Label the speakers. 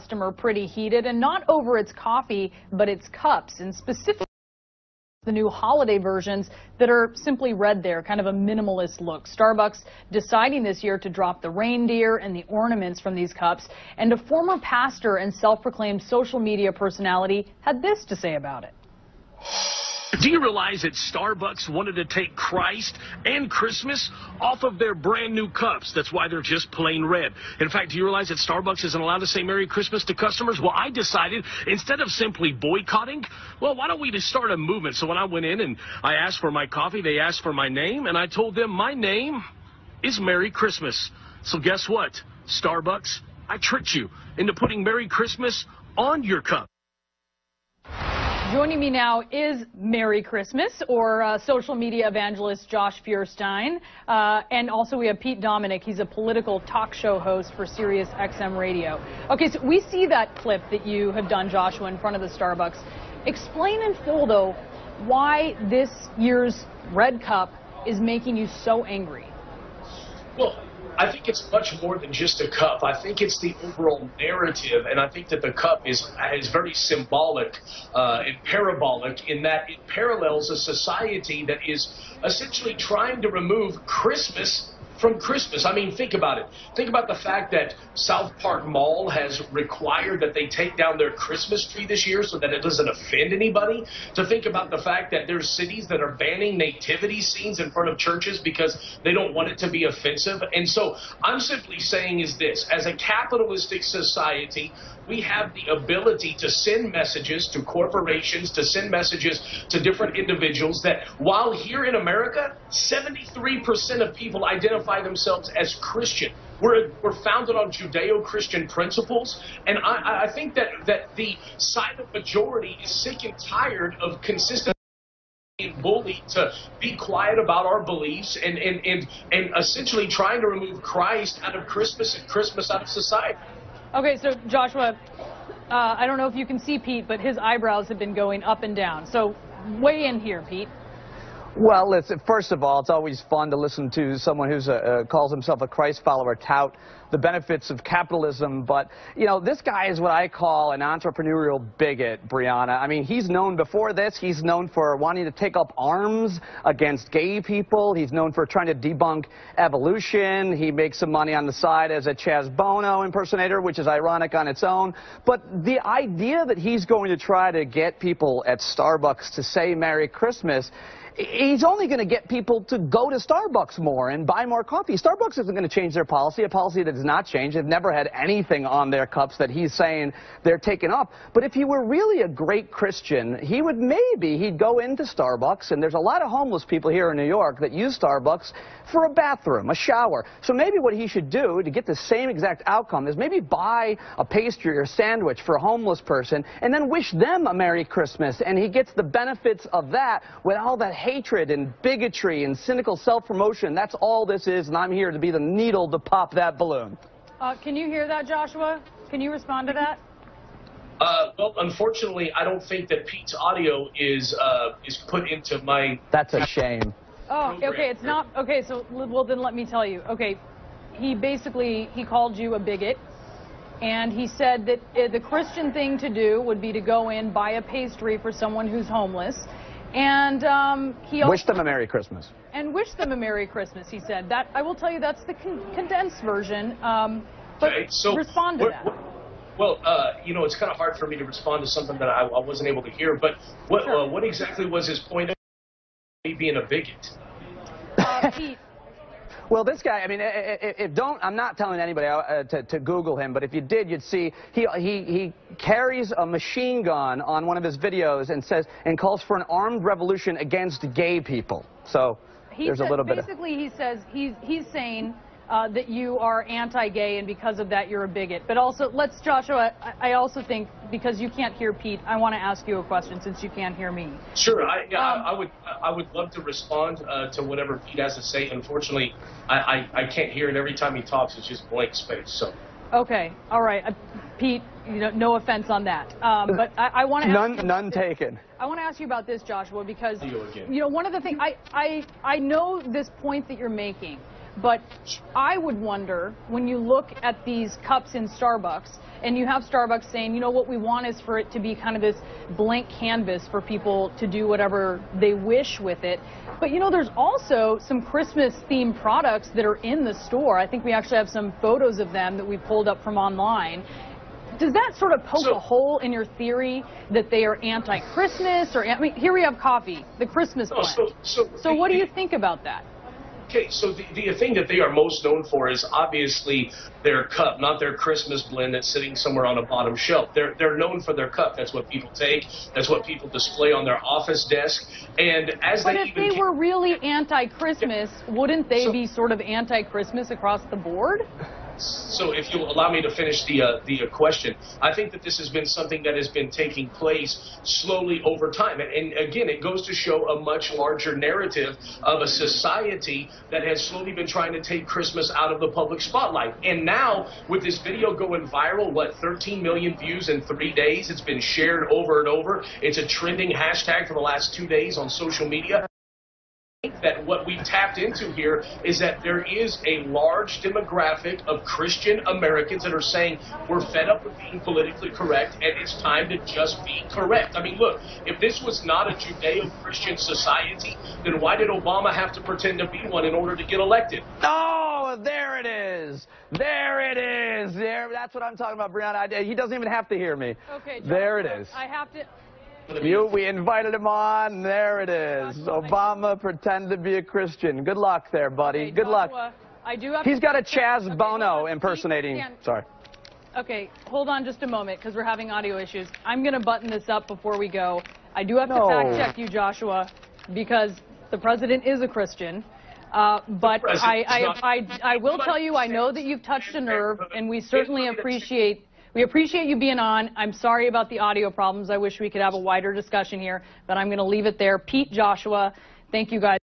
Speaker 1: customer pretty heated, and not over its coffee, but its cups, and specifically the new holiday versions that are simply red there, kind of a minimalist look. Starbucks deciding this year to drop the reindeer and the ornaments from these cups, and a former pastor and self-proclaimed social media personality had this to say about it.
Speaker 2: Do you realize that Starbucks wanted to take Christ and Christmas off of their brand new cups? That's why they're just plain red. In fact, do you realize that Starbucks isn't allowed to say Merry Christmas to customers? Well, I decided instead of simply boycotting, well, why don't we just start a movement? So when I went in and I asked for my coffee, they asked for my name, and I told them my name is Merry Christmas. So guess what? Starbucks, I tricked you into putting Merry Christmas on your cup.
Speaker 1: Joining me now is Merry Christmas, or social media evangelist Josh Feuerstein. And also we have Pete Dominick. He's a political talk show host for Sirius XM Radio. Okay, so we see that clip that you have done, Joshua, in front of the Starbucks. Explain in full, though, why this year's red cup is making you so angry.
Speaker 3: Well, I think it's much more than just a cup. I think it's the overall narrative, and I think that the cup is very symbolic and parabolic in that it parallels a society that is essentially trying to remove Christmas from Christmas. I mean, think about it. Think about the fact that South Park Mall has required that they take down their Christmas tree this year so that it doesn't offend anybody. To think about the fact that there's cities that are banning nativity scenes in front of churches because they don't want it to be offensive. And so I'm simply saying is this: as a capitalistic society, we have the ability to send messages to corporations, to send messages to different individuals that while here in America, 73% of people identify themselves as Christian. We're founded on Judeo-Christian principles, and I think that the silent majority is sick and tired of consistently being bullied to be quiet about our beliefs and essentially trying to remove Christ out of Christmas and Christmas out of society.
Speaker 1: Okay, so Joshua, I don't know if you can see Pete, but his eyebrows have been going up and down. So weigh in here, Pete.
Speaker 4: Well, listen, first of all, it's always fun to listen to someone who calls himself a Christ follower tout the benefits of capitalism. But, you know, this guy is what I call an entrepreneurial bigot, Brianna. I mean, he's known before this. He's known for wanting to take up arms against gay people. He's known for trying to debunk evolution. He makes some money on the side as a Chaz Bono impersonator, which is ironic on its own. But the idea that he's going to try to get people at Starbucks to say Merry Christmas, he's only going to get people to go to Starbucks more and buy more coffee. Starbucks isn't going to change their policy, a policy that has not changed. They've never had anything on their cups that he's saying they're taking up. But if he were really a great Christian, he'd go into Starbucks, and there's a lot of homeless people here in New York that use Starbucks for a bathroom, a shower. So maybe what he should do to get the same exact outcome is maybe buy a pastry or sandwich for a homeless person and then wish them a Merry Christmas, and he gets the benefits of that with all that hatred and bigotry and cynical self-promotion. That's all this is, and I'm here to be the needle to pop that balloon.
Speaker 1: Can you hear that, Joshua? Can you respond to that?
Speaker 3: Well, unfortunately, I don't think that Pete's audio is put into my...
Speaker 4: That's a shame.
Speaker 1: Oh, okay, it's not... Okay, so, well, then let me tell you. Okay, he called you a bigot, and he said that the Christian thing to do would be to go in, buy a pastry for someone who's homeless, and he also...
Speaker 4: Wish them a Merry Christmas. And
Speaker 1: wish them a Merry Christmas, he said. That, I will tell you, that's the condensed version, but
Speaker 3: okay, so
Speaker 1: respond to that.
Speaker 3: Well, you know, it's kind of hard for me to respond to something that I wasn't able to hear, but what exactly was his point of me being a bigot?
Speaker 1: Pete.
Speaker 4: Well, this guy, I mean, I'm not telling anybody to Google him, but if you did, you'd see he carries a machine gun on one of his videos and calls for an armed revolution against gay people. So there's a little bit of...
Speaker 1: Basically, he says he's saying that you are anti-gay, and because of that, you're a bigot. But also, Joshua, I also think, because you can't hear Pete, I want to ask you a question since you can't hear me.
Speaker 3: Sure, I would love to respond to whatever Pete has to say. Unfortunately, I can't hear it. Every time he talks, it's just blank space. So. Okay,
Speaker 1: all right, Pete. You know, no offense on that, but I want to
Speaker 4: none taken.
Speaker 1: I want to ask you about this, Joshua, because you know, one of the things I know this point that you're making. But I would wonder, when you look at these cups in Starbucks, and you have Starbucks saying, you know, what we want is for it to be kind of this blank canvas for people to do whatever they wish with it. But, you know, there's also some Christmas-themed products that are in the store. I think we actually have some photos of them that we pulled up from online. Does that sort of poke a hole in your theory that they are anti-Christmas? Or, I mean, here we have coffee, the Christmas blend. So what do you think about that?
Speaker 3: Okay, so the thing that they are most known for is obviously their cup, not their Christmas blend that's sitting somewhere on a bottom shelf. They're known for their cup. That's what people take. That's what people display on their office desk. And as
Speaker 1: but if they were really anti-Christmas, wouldn't they be sort of anti-Christmas across the board?
Speaker 3: So if you'll allow me to finish the question, I think that this has been something that has been taking place slowly over time. And again, it goes to show a much larger narrative of a society that has slowly been trying to take Christmas out of the public spotlight. And now, with this video going viral, 13 million views in 3 days, it's been shared over and over. It's a trending hashtag for the last 2 days on social media. I think that what we tapped into here is that there is a large demographic of Christian Americans that are saying we're fed up with being politically correct and it's time to just be correct. I mean, look, if this was not a Judeo-Christian society, then why did Obama have to pretend to be one in order to get elected?
Speaker 4: Oh, there it is. There it is. That's what I'm talking about, Brianna. He doesn't even have to hear me.
Speaker 1: Okay, John,
Speaker 4: there it is.
Speaker 1: I have to...
Speaker 4: We invited him on. There it is. Obama pretend to be a Christian. Good luck there, buddy.
Speaker 1: Okay,
Speaker 4: good luck.
Speaker 1: I do have
Speaker 4: He's got a Chaz Bono impersonating. Sorry.
Speaker 1: Okay, hold on just a moment because we're having audio issues. I'm going to button this up before we go. I do have to fact check you, Joshua, because the president is a Christian. But I will tell you, I know that you've touched a nerve, and we certainly appreciate you being on. I'm sorry about the audio problems. I wish we could have a wider discussion here, but I'm going to leave it there. Pete, Joshua, thank you guys.